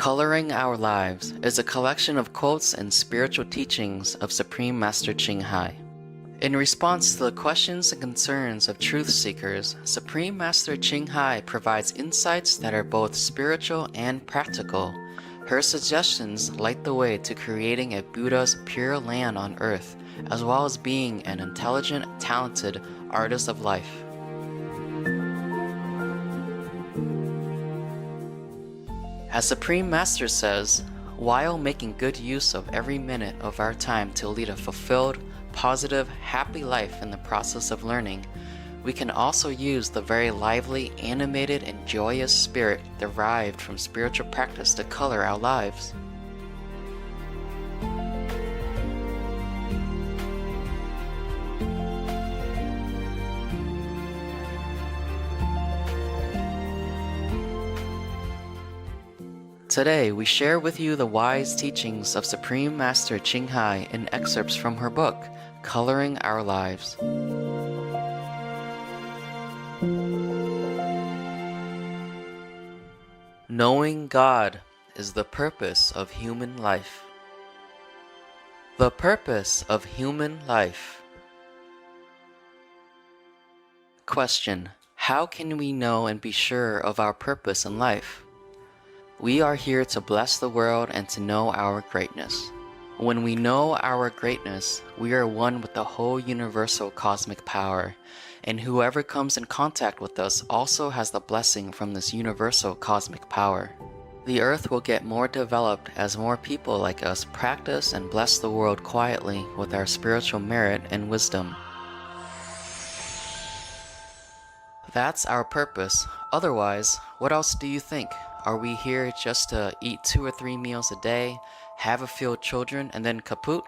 Coloring Our Lives is a collection of quotes and spiritual teachings of Supreme Master Ching Hai. In response to the questions and concerns of truth seekers, Supreme Master Ching Hai provides insights that are both spiritual and practical. Her suggestions light the way to creating a Buddha's pure land on earth, as well as being an intelligent, talented artist of life. As Supreme Master says, while making good use of every minute of our time to lead a fulfilled, positive, happy life in the process of learning, we can also use the very lively, animated, and joyous spirit derived from spiritual practice to color our lives. Today, we share with you the wise teachings of Supreme Master Ching Hai in excerpts from her book, Coloring Our Lives. Knowing God is the purpose of human life. The purpose of human life. Question: how can we know and be sure of our purpose in life? We are here to bless the world and to know our greatness. When we know our greatness, we are one with the whole universal cosmic power, and whoever comes in contact with us also has the blessing from this universal cosmic power. The earth will get more developed as more people like us practice and bless the world quietly with our spiritual merit and wisdom. That's our purpose. Otherwise, what else do you think? Are we here just to eat 2 or 3 meals a day, have a few children, and then kaput?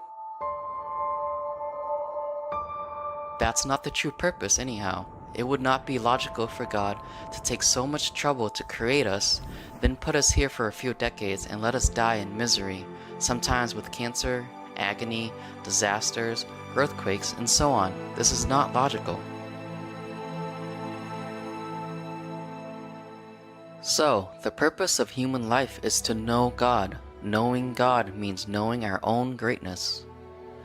That's not the true purpose anyhow. It would not be logical for God to take so much trouble to create us, then put us here for a few decades and let us die in misery, sometimes with cancer, agony, disasters, earthquakes, and so on. This is not logical. So, the purpose of human life is to know God. Knowing God means knowing our own greatness.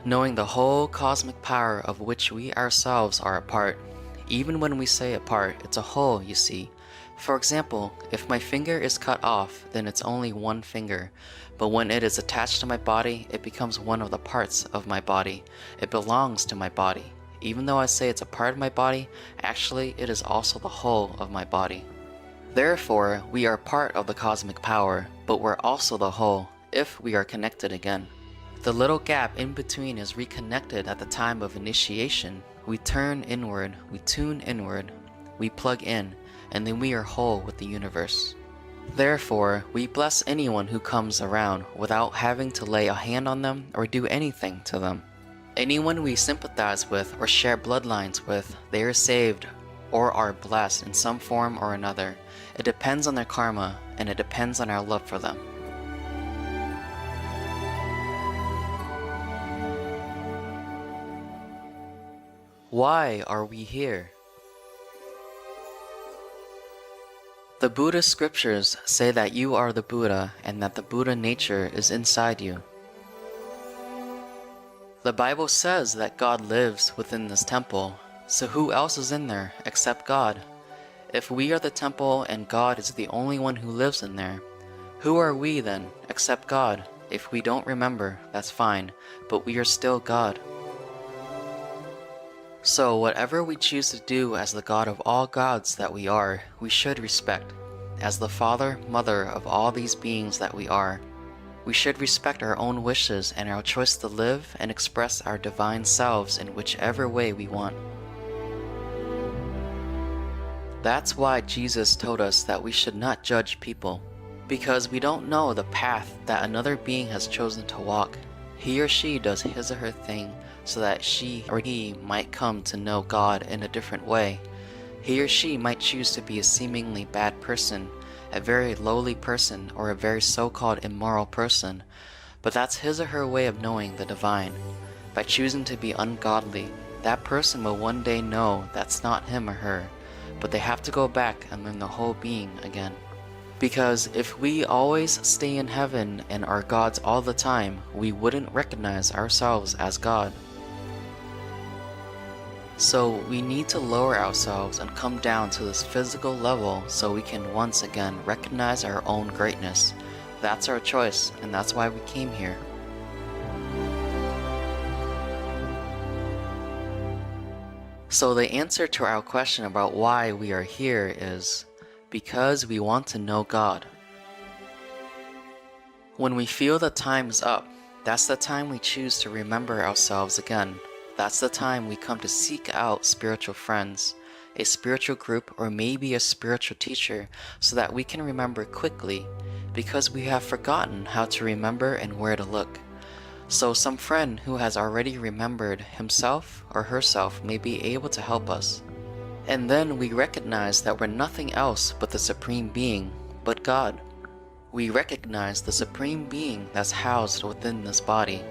Knowing the whole cosmic power of which we ourselves are a part. Even when we say a part, it's a whole, you see. For example, if my finger is cut off, then it's only one finger. But when it is attached to my body, it becomes one of the parts of my body. It belongs to my body. Even though I say it's a part of my body, actually it is also the whole of my body. Therefore, we are part of the cosmic power, but we're also the whole, if we are connected again. The little gap in between is reconnected at the time of initiation. We turn inward, we tune inward, we plug in, and then we are whole with the universe. Therefore, we bless anyone who comes around without having to lay a hand on them or do anything to them. Anyone we sympathize with or share bloodlines with, they are saved or are blessed in some form or another. It depends on their karma, and it depends on our love for them. Why are we here? The Buddhist scriptures say that you are the Buddha and that the Buddha nature is inside you. The Bible says that God lives within this temple, so who else is in there except God? If we are the temple and God is the only one who lives in there, who are we then except God? If we don't remember, that's fine, but we are still God. So whatever we choose to do as the God of all gods that we are, we should respect. As the father, mother of all these beings that we are, we should respect our own wishes and our choice to live and express our divine selves in whichever way we want. That's why Jesus told us that we should not judge people, because we don't know the path that another being has chosen to walk. He or she does his or her thing so that she or he might come to know God in a different way. He or she might choose to be a seemingly bad person, a very lowly person, or a very so-called immoral person, but that's his or her way of knowing the divine. By choosing to be ungodly, that person will one day know that's not him or her, but they have to go back and learn the whole being again. Because if we always stay in heaven and are gods all the time, we wouldn't recognize ourselves as God. So we need to lower ourselves and come down to this physical level so we can once again recognize our own greatness. That's our choice, and that's why we came here. So the answer to our question about why we are here is because we want to know God. When we feel the time is up, that's the time we choose to remember ourselves again. That's the time we come to seek out spiritual friends, a spiritual group, or maybe a spiritual teacher so that we can remember quickly because we have forgotten how to remember and where to look. So some friend who has already remembered himself or herself may be able to help us. And then we recognize that we're nothing else but the Supreme Being, but God. We recognize the Supreme Being that's housed within this body.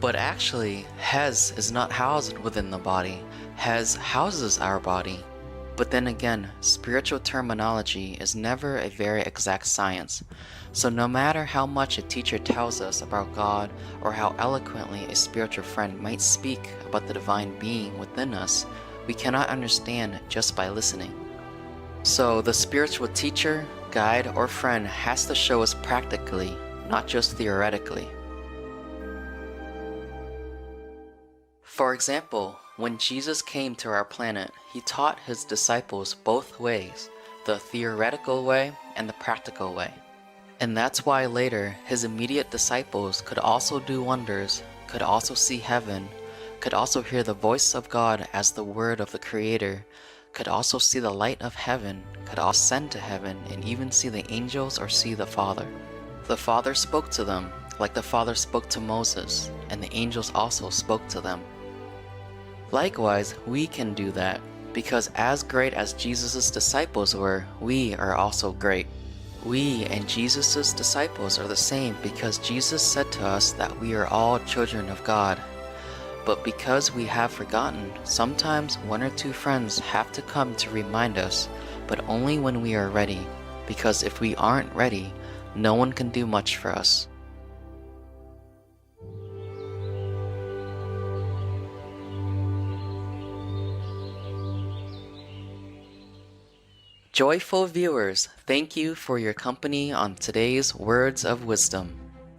But actually, Hez is not housed within the body. Hez houses our body. But then again, spiritual terminology is never a very exact science. So no matter how much a teacher tells us about God or how eloquently a spiritual friend might speak about the divine being within us, we cannot understand just by listening. So the spiritual teacher, guide, or friend has to show us practically, not just theoretically. For example, when Jesus came to our planet, he taught his disciples both ways, the theoretical way and the practical way. And that's why later his immediate disciples could also do wonders, could also see heaven, could also hear the voice of God as the word of the Creator, could also see the light of heaven, could ascend to heaven, and even see the angels or see the Father. The Father spoke to them, like the Father spoke to Moses, and the angels also spoke to them. Likewise, we can do that, because as great as Jesus' disciples were, we are also great. We and Jesus' disciples are the same because Jesus said to us that we are all children of God. But because we have forgotten, sometimes one or two friends have to come to remind us, but only when we are ready, because if we aren't ready, no one can do much for us. Joyful viewers, thank you for your company on today's Words of Wisdom.